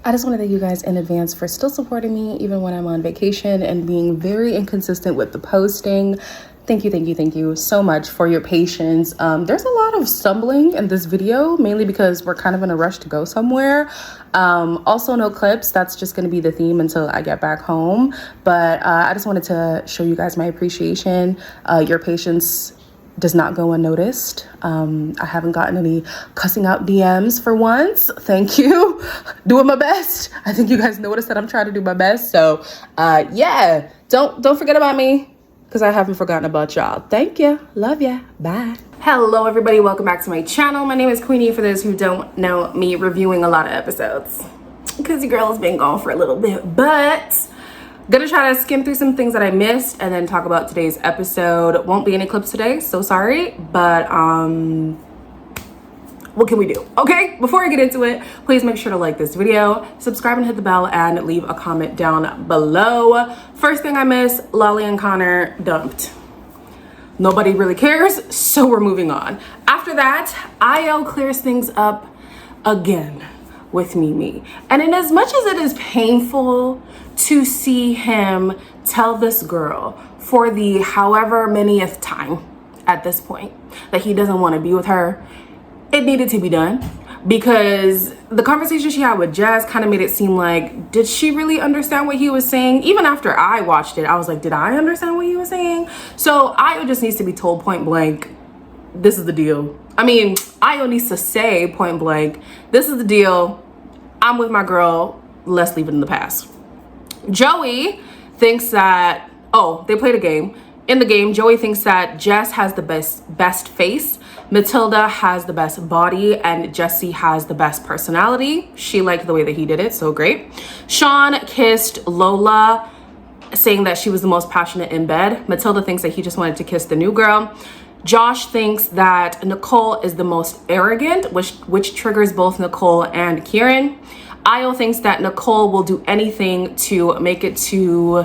I just want to thank you guys in advance for still supporting me even when I'm on vacation and being very inconsistent with the posting. Thank you so much for your patience. There's a lot of stumbling in this video, mainly because we're kind of in a rush to go somewhere. Also no clips, that's just going to be the theme until I get back home. But I just wanted to show you guys my appreciation. Your patience does not go unnoticed. I haven't gotten any cussing out DMs for once. Thank you. Doing my best. I think you guys noticed that I'm trying to do my best. So yeah, don't forget about me, because I haven't forgotten about y'all. Thank you. Love ya. Bye. Hello, everybody. Welcome back to my channel. My name is Queenie, for those who don't know me, reviewing a lot of episodes, because the girl has been gone for a little bit, but gonna try to skim through some things that I missed and then talk about today's episode. Won't be any clips today, so sorry, but what can we do? Okay, before I get into it, please make sure to like this video, subscribe and hit the bell, and leave a comment down below. First thing I missed, Lolly and Connor dumped. Nobody really cares, so we're moving on. After that, Io clears things up again with Mimi. And in as much as it is painful to see him tell this girl for the however manyth time at this point that he doesn't want to be with her, it needed to be done, because the conversation she had with Jazz kind of made it seem like, did she really understand what he was saying? Even after I watched it, I was like, did I understand what he was saying? So Io just needs to be told point blank, this is the deal. I mean, Io needs to say point blank, this is the deal. I'm with my girl. Let's leave it in the past. Joey thinks that, they played a game. In the game, Joey thinks that Jess has the best face, Matilda has the best body, and Jessie has the best personality. She liked the way that he did it, so great. Sean kissed Lola, saying that she was the most passionate in bed. Matilda thinks that he just wanted to kiss the new girl. Josh thinks that Nicole is the most arrogant, which triggers both Nicole and Kieran. Io thinks that Nicole will do anything to make it to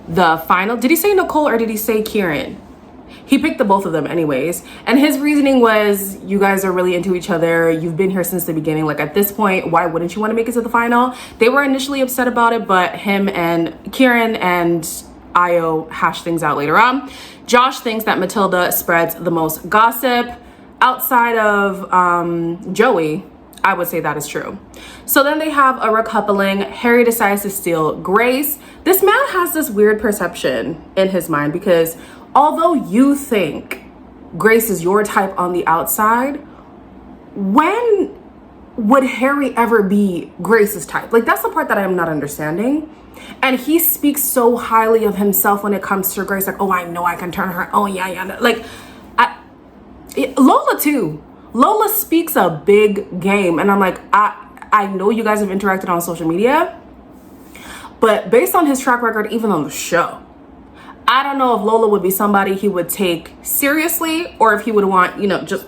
the final. Did he say Nicole or did he say Kieran? He picked the both of them anyways. And his reasoning was, you guys are really into each other. You've been here since the beginning. Like, at this point, why wouldn't you want to make it to the final? They were initially upset about it, but him and Kieran and Io hashed things out later on. Josh thinks that Matilda spreads the most gossip. Outside of Joey, I would say that is true. So then they have a recoupling. Harry decides to steal Grace. This man has this weird perception in his mind, because although you think Grace is your type on the outside, when would Harry ever be Grace's type? Like, that's the part that I'm not understanding. And he speaks so highly of himself when it comes to Grace, like, oh, I know I can turn her. Oh, yeah. Like, Lola too. Lola speaks a big game, and I'm like, I know you guys have interacted on social media, but based on his track record, even on the show, I don't know if Lola would be somebody he would take seriously, or if he would want, just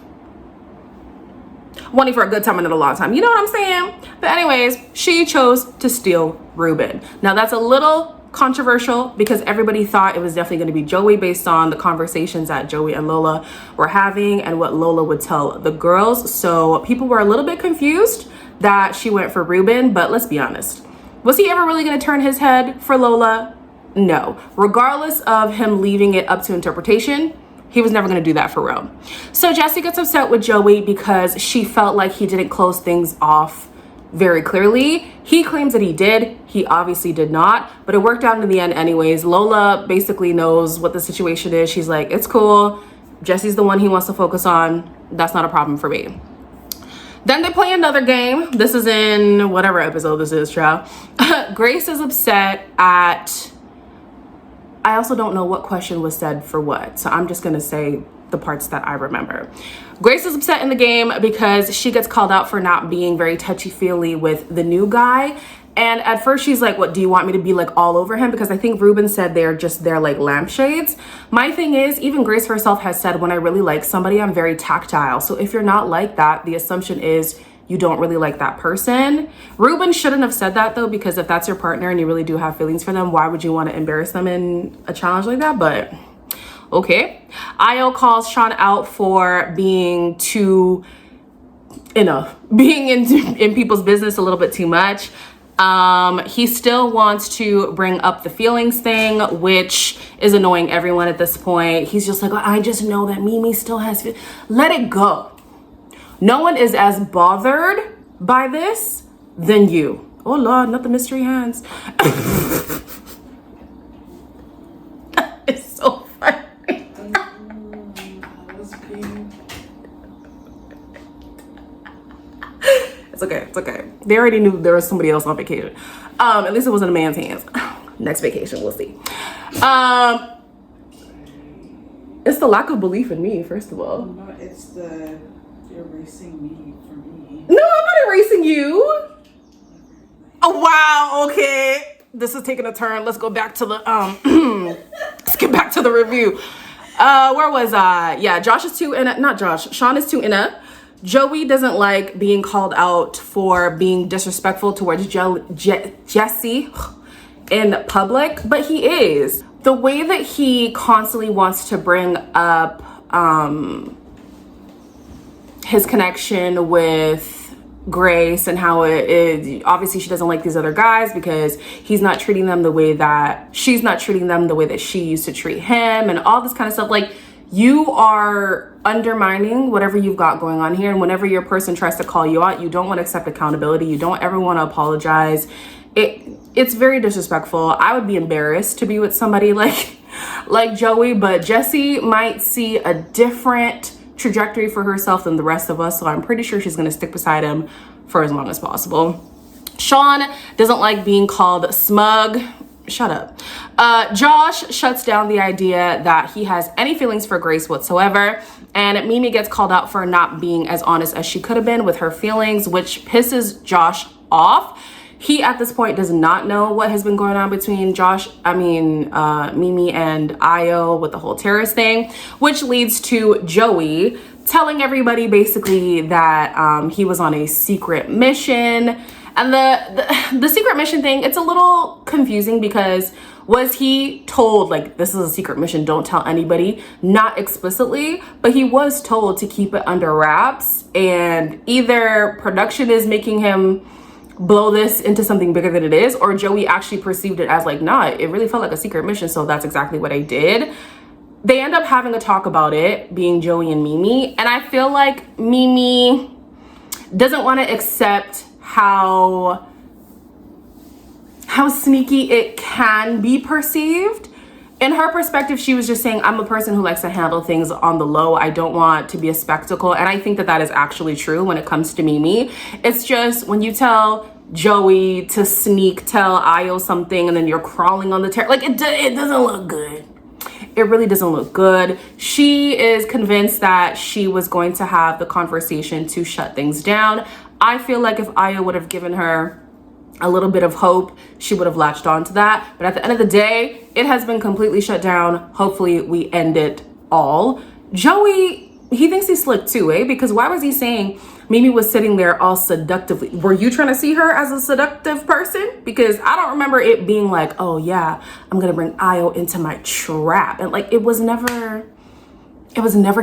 wanting for a good time and not a long time. You know what I'm saying? But anyways, she chose to steal Ruben. Now that's a little controversial, because everybody thought it was definitely going to be Joey based on the conversations that Joey and Lola were having and what Lola would tell the girls. So people were a little bit confused that she went for Ruben, but let's be honest. Was he ever really going to turn his head for Lola? No. Regardless of him leaving it up to interpretation, he was never going to do that for real. So Jessie gets upset with Joey because she felt like he didn't close things off very clearly. He claims that he did. He obviously did not, but it worked out in the end anyways. Lola basically knows what the situation is. She's like, it's cool. Jesse's the one he wants to focus on. That's not a problem for me. Then they play another game. This is in whatever episode this is, child. Grace is upset at, I also don't know what question was said for what, so I'm just gonna say the parts that I remember. Grace is upset in the game because she gets called out for not being very touchy-feely with the new guy. And at first she's like, what, do you want me to be like all over him? Because I think Ruben said they're like lampshades. My thing is, even Grace herself has said, when I really like somebody, I'm very tactile. So if you're not like that, the assumption is you don't really like that person. Ruben shouldn't have said that though, because if that's your partner and you really do have feelings for them, why would you want to embarrass them in a challenge like that? But okay. Io calls Sean out for being too enough. Being in people's business a little bit too much. He still wants to bring up the feelings thing, which is annoying everyone at this point. He's just like, I just know that Mimi still has let it go. No one is as bothered by this than you. Oh Lord, not the mystery hands. It's so funny. It's okay, it's okay. They already knew there was somebody else on vacation. At least it wasn't a man's hands. Next vacation, we'll see. It's the lack of belief in me, first of all. No, it's the erasing me for me. No, I'm not erasing you. Oh wow, okay. This is taking a turn. Let's go back to the let's get back to the review. Where was I? Yeah, Josh is too in it. Not Josh. Sean is too in it. Joey doesn't like being called out for being disrespectful towards Jesse in public, but he is. The way that he constantly wants to bring up his connection with Grace and how obviously she doesn't like these other guys because he's not treating them the way that she's not treating them the way that she used to treat him and all this kind of stuff. Like, you are undermining whatever you've got going on here, and whenever your person tries to call you out, you don't want to accept accountability. You don't ever want to apologize. It's very disrespectful. I would be embarrassed to be with somebody like Joey, but Jessie might see a different trajectory for herself than the rest of us, so I'm pretty sure she's going to stick beside him for as long as possible. Sean doesn't like being called smug. Shut up. Josh shuts down the idea that he has any feelings for Grace whatsoever, and Mimi gets called out for not being as honest as she could have been with her feelings, which pisses Josh off. He at this point does not know what has been going on between Mimi and Io with the whole terrorist thing, which leads to Joey telling everybody basically that he was on a secret mission. And the secret mission thing, it's a little confusing because was he told, like, this is a secret mission, don't tell anybody? Not explicitly, but he was told to keep it under wraps, and either production is making him blow this into something bigger than it is, or Joey actually perceived it as like, nah, it really felt like a secret mission, so that's exactly what I did. They end up having a talk about it, being Joey and Mimi, and I feel like Mimi doesn't want to accept how sneaky it can be perceived. In her perspective, she was just saying, I'm a person who likes to handle things on the low. I don't want to be a spectacle. And I think that that is actually true when it comes to Mimi. It's just when you tell Joey to sneak tell Io something and then you're crawling on the terrace, like it doesn't look good. It really doesn't look good. She is convinced that she was going to have the conversation to shut things down. I feel like if Io would have given her a little bit of hope, she would have latched on to that. But at the end of the day, it has been completely shut down. Hopefully we end it all. Joey, he thinks he's slick too, eh? Because why was he saying Mimi was sitting there all seductively? Were you trying to see her as a seductive person? Because I don't remember it being like, oh yeah, I'm gonna bring Io into my trap. And like, it was never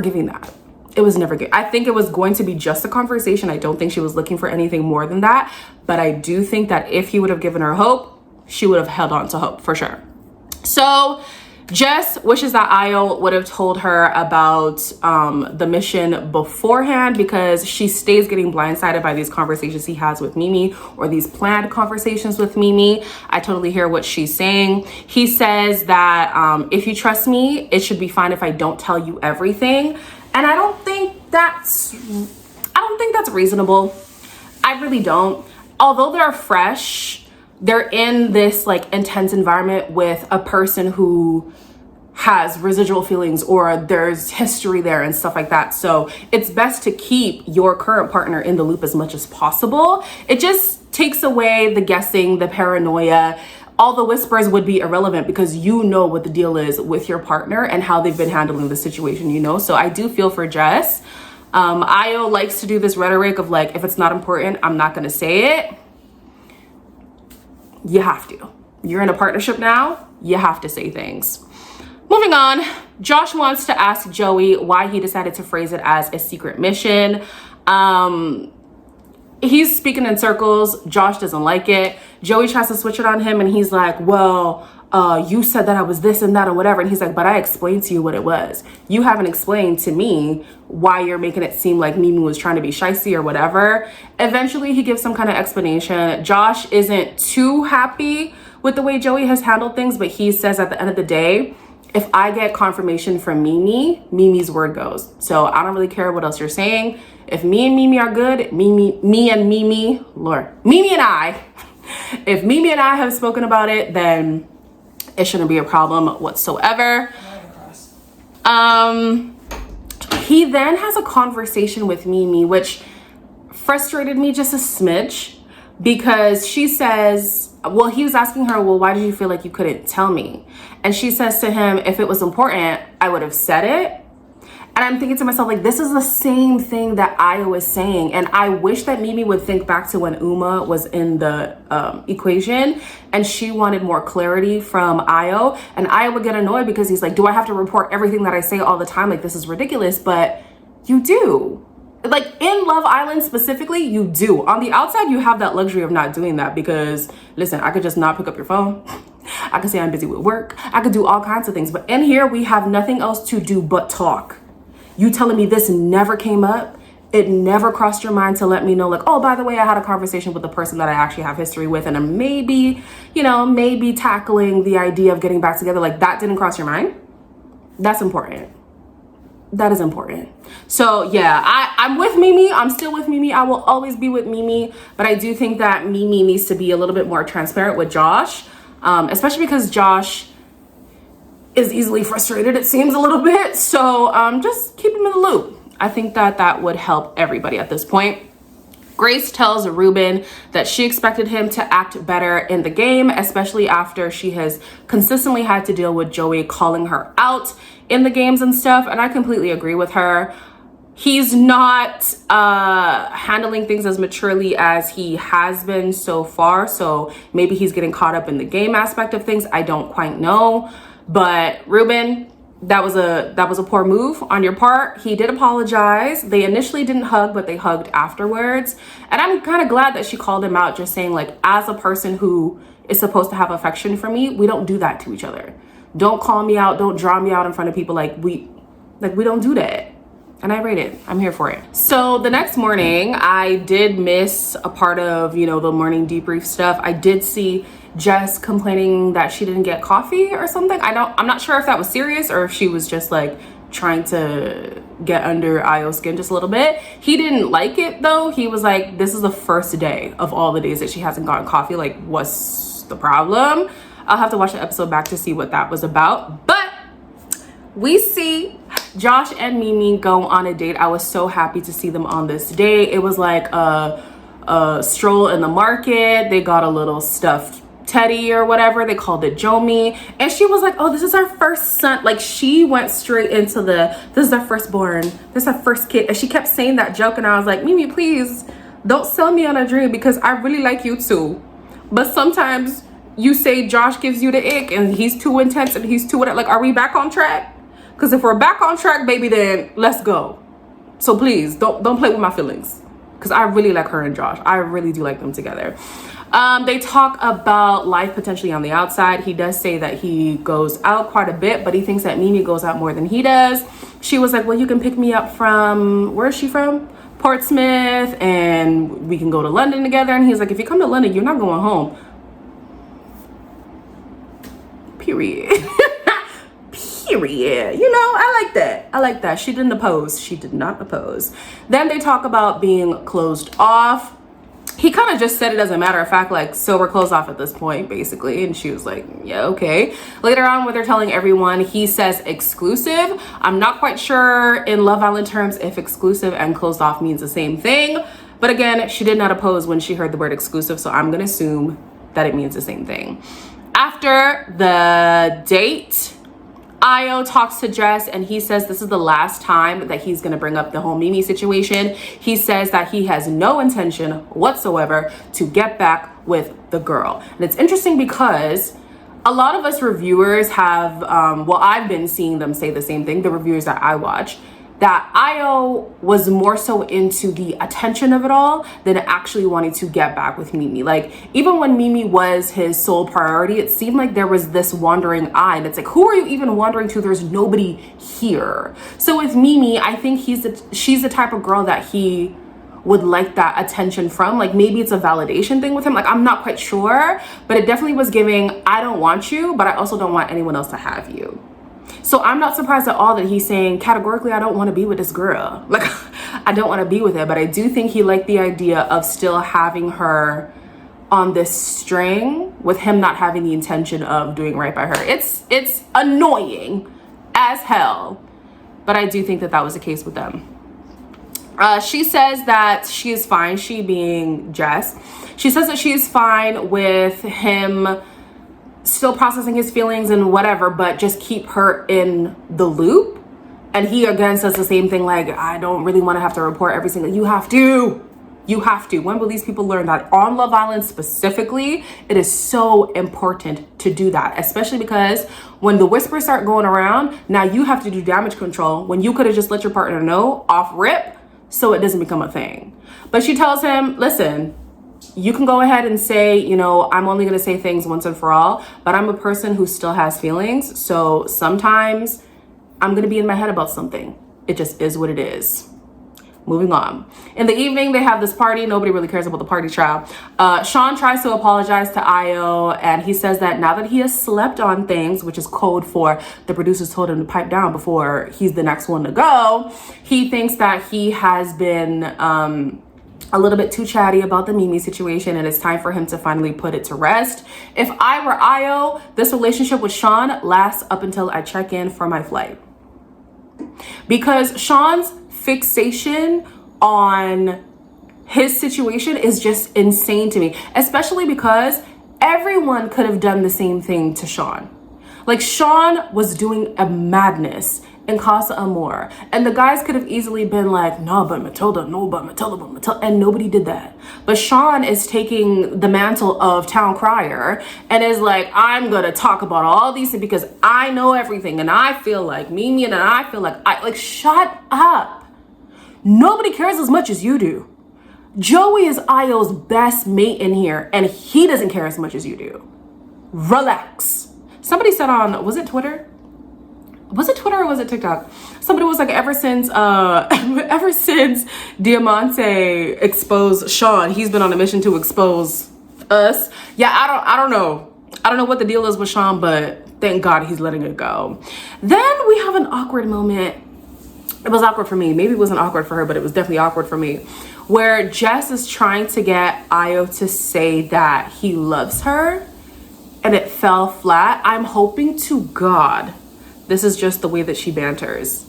giving that. It was never good. I think it was going to be just a conversation. I don't think she was looking for anything more than that. But I do think that if he would have given her hope, she would have held on to hope for sure. So Jess wishes that Io would have told her about the mission beforehand, because she stays getting blindsided by these conversations he has with Mimi, or these planned conversations with Mimi. I totally hear what she's saying. He says that if you trust me, it should be fine if I don't tell you everything. And I don't think that's reasonable. I really don't. Although they're fresh, they're in this like intense environment with a person who has residual feelings, or there's history there and stuff like that. So it's best to keep your current partner in the loop as much as possible. It just takes away the guessing, the paranoia. All the whispers would be irrelevant because you know what the deal is with your partner and how they've been handling the situation, you know? So I do feel for Jess. Io likes to do this rhetoric of like, if it's not important, I'm not gonna say it. You have to. You're in a partnership now, you have to say things. Moving on, Josh wants to ask Joey why he decided to phrase it as a secret mission. he's speaking in circles. Josh doesn't like it. Joey tries to switch it on him and he's like, well, you said that I was this and that or whatever. And he's like, but I explained to you what it was. You haven't explained to me why you're making it seem like Mimi was trying to be shicey or whatever. Eventually he gives some kind of explanation. Josh isn't too happy with the way Joey has handled things, but he says at the end of the day, if I get confirmation from Mimi, Mimi's word goes. So I don't really care what else you're saying. If me and Mimi are good, Mimi and I, if Mimi and I have spoken about it, then it shouldn't be a problem whatsoever. He then has a conversation with Mimi, which frustrated me just a smidge, because she says, well, he was asking her, well, why did you feel like you couldn't tell me? And she says to him, if it was important, I would have said it. And I'm thinking to myself, like, this is the same thing that Io was saying. And I wish that Mimi would think back to when Uma was in the equation and she wanted more clarity from Io. And Io would get annoyed because he's like, do I have to report everything that I say all the time? Like, this is ridiculous. But you do. Like, in Love Island specifically, you do. On the outside, you have that luxury of not doing that because, listen, I could just not pick up your phone. I could say I'm busy with work. I could do all kinds of things. But in here, we have nothing else to do but talk. You telling me this never came up? It never crossed your mind to let me know, like, oh, by the way, I had a conversation with the person that I actually have history with, and I'm maybe, maybe tackling the idea of getting back together. Like, that didn't cross your mind? That's important. That is important. So yeah, I'm with Mimi. I'm still with Mimi. I will always be with Mimi, but I do think that Mimi needs to be a little bit more transparent with Josh, especially because Josh is easily frustrated, it seems, a little bit. So just keep him in the loop. I think that would help everybody at this point. Grace tells Ruben that she expected him to act better in the game, especially after she has consistently had to deal with Joey calling her out in the games and stuff. And I completely agree with her. He's not handling things as maturely as he has been so far. So maybe he's getting caught up in the game aspect of things. I don't quite know. But Ruben, that was a poor move on your part. He did apologize. They initially didn't hug, but they hugged afterwards. And I'm kind of glad that she called him out, just saying, like, as a person who is supposed to have affection for me, we don't do that to each other. Don't call me out. Don't draw me out in front of people. We don't do that. And I rate it. I'm here for it. So the next morning, I did miss a part of, the morning debrief stuff. I did see Jess complaining that she didn't get coffee or something. I'm not sure if that was serious or if she was just like trying to get under Io's skin just a little bit. He didn't like it though. He was like, this is the first day of all the days that she hasn't gotten coffee. Like, what's the problem? I'll have to watch the episode back to see what that was about. But we see Josh and Mimi go on a date. I was so happy to see them on this date. It was like a stroll in the market. They got a little stuffed teddy or whatever. They called it Jomi. And she was like, oh, this is our first son. Like, she went straight into this is our firstborn. This is our first kid. And she kept saying that joke. And I was like, Mimi, please don't sell me on a dream because I really like you too. But sometimes you say Josh gives you the ick and he's too intense and he's too, like, are we back on track? Because if we're back on track, baby, then let's go. So please don't play with my feelings because I really like her and Josh. I really do like them together. They talk about life potentially on the outside. He does say that he goes out quite a bit, but he thinks that Mimi goes out more than he does. She was like, well, you can pick me up from, where is she from? Portsmouth, and we can go to London together. And he's like, if you come to London, you're not going home. Period. Period. I like that. I like that. She didn't oppose. She did not oppose. Then they talk about being closed off. He kind of just said it as a matter of fact, like, so we're closed off at this point, basically. And she was like, yeah, okay. Later on, when they're telling everyone, he says exclusive. I'm not quite sure in Love Island terms if exclusive and closed off means the same thing. But again, she did not oppose when she heard the word exclusive. So I'm going to assume that it means the same thing. After the date, Io talks to Jess and he says this is the last time that he's going to bring up the whole Mimi situation. He says that he has no intention whatsoever to get back with the girl. And it's interesting because a lot of us reviewers have, I've been seeing them say the same thing, the reviewers that I watch. that Io was more so into the attention of it all than actually wanting to get back with Mimi. Like, even when Mimi was his sole priority, it seemed like there was this wandering eye, and it's like, who are you even wandering to? There's nobody here. So with Mimi, I think she's the type of girl that he would like that attention from. Like, maybe it's a validation thing with him. Like, I'm not quite sure, but it definitely was giving, I don't want you, but I also don't want anyone else to have you. So I'm not surprised at all that he's saying categorically, I don't want to be with this girl. Like, I don't want to be with her, but I do think he liked the idea of still having her on this string with him not having the intention of doing right by her. It's annoying as hell, but I do think that that was the case with them. She says that she is fine, she being Jess. She says that she is fine with him still processing his feelings and whatever, but just keep her in the loop. And he again says the same thing, like, I don't really want to have to report every single, you have to. When will these people learn that on Love Island specifically, it is so important to do that, especially because when the whispers start going around, now you have to do damage control when you could have just let your partner know off rip so it doesn't become a thing. But she tells him, listen, you can go ahead and say, you know, I'm only going to say things once and for all, but I'm a person who still has feelings. So sometimes I'm going to be in my head about something. It just is what it is. Moving on. In the evening, they have this party. Nobody really cares about the party, child. Sean tries to apologize to Io, and he says that now that he has slept on things, which is code for the producers told him to pipe down before he's the next one to go, he thinks that he has been a little bit too chatty about the Mimi situation, and it's time for him to finally put it to rest. If I were Io, this relationship with Sean lasts up until I check in for my flight. Because Sean's fixation on his situation is just insane to me, especially because everyone could have done the same thing to Sean. Like, Sean was doing a madness in Casa Amor, and the guys could have easily been like, no, but Matilda, and nobody did that. But Sean is taking the mantle of town crier and is like, I'm gonna talk about all these things because I know everything, and I feel like Mimi, and I feel like shut up. Nobody cares as much as you do. Joey is Io's best mate in here, and he doesn't care as much as you do. Relax. Somebody said on, was it Twitter? Was it Twitter or was it TikTok? Somebody was like, ever since Diamante exposed Sean, he's been on a mission to expose us. Yeah, I don't know. I don't know what the deal is with Sean, but thank God he's letting it go. Then we have an awkward moment. It was awkward for me. Maybe it wasn't awkward for her, but it was definitely awkward for me. Where Jess is trying to get Io to say that he loves her, and it fell flat. I'm hoping to God this is just the way that she banters.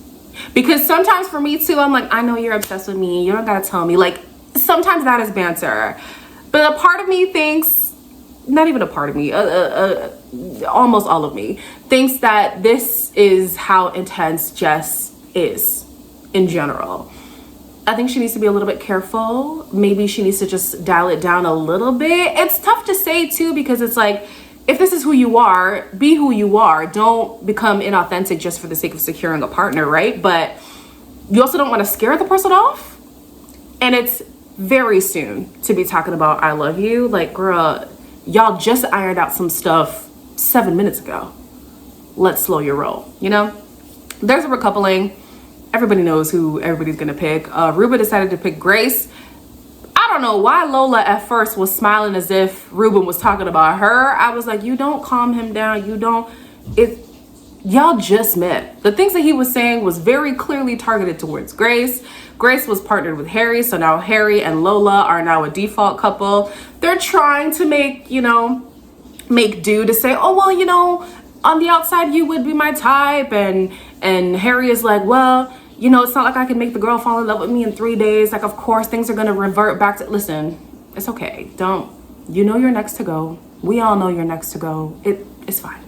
Because sometimes for me too, I'm like, I know you're obsessed with me. You don't gotta tell me. Like, sometimes that is banter. But a part of me thinks, not even a part of me, almost all of me, thinks that this is how intense Jess is in general. I think she needs to be a little bit careful. Maybe she needs to just dial it down a little bit. It's tough to say too, because it's like, if this is who you are, be who you are. Don't become inauthentic just for the sake of securing a partner, right? But you also don't want to scare the person off. And it's very soon to be talking about I love you. Like, girl, y'all just ironed out some stuff 7 minutes ago. Let's slow your roll, you know? There's a recoupling. Everybody knows who everybody's gonna pick. Ruba decided to pick Grace. I don't know why Lola at first was smiling as if Ruben was talking about her. I was like, you don't calm him down. Y'all just met. The things that he was saying was very clearly targeted towards Grace. Grace was partnered with Harry, so now Harry and Lola are now a default couple. They're trying to make do to say, oh, well, on the outside you would be my type. And Harry is like, well, it's not like I can make the girl fall in love with me in 3 days. Like, of course, things are going to revert back to... Listen, it's okay. You're next to go. We all know you're next to go. It's fine.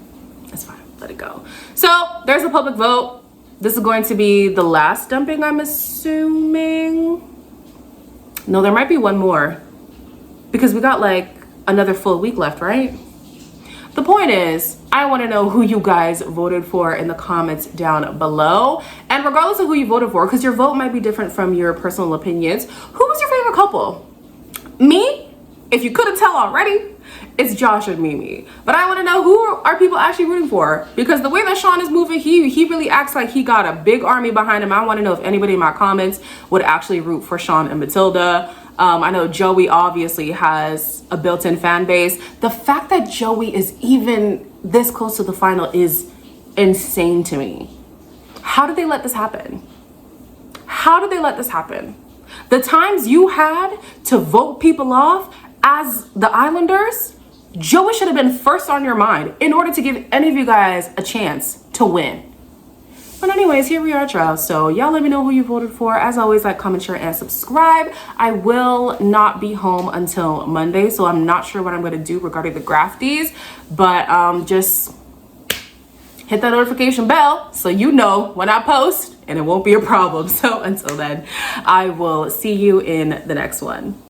It's fine. Let it go. So, there's a public vote. This is going to be the last dumping, I'm assuming. No, there might be one more. Because we got, like, another full week left, right? The point is, I want to know who you guys voted for in the comments down below. And regardless of who you voted for, because your vote might be different from your personal opinions, who was your favorite couple? Me? If you couldn't tell already, it's Josh and Mimi. But I want to know, who are people actually rooting for? Because the way that Sean is moving, he really acts like he got a big army behind him. I want to know if anybody in my comments would actually root for Sean and Matilda. I know Joey obviously has a built-in fan base. The fact that Joey is even this close to the final is insane to me. How did they let this happen? How did they let this happen? The times you had to vote people off as the Islanders, Joey should have been first on your mind in order to give any of you guys a chance to win. But anyways, here we are, child. So y'all let me know who you voted for. As always, like, comment, share, and subscribe. I will not be home until Monday, so I'm not sure what I'm going to do regarding the grafties. But just hit that notification bell so you know when I post, and it won't be a problem. So until then, I will see you in the next one.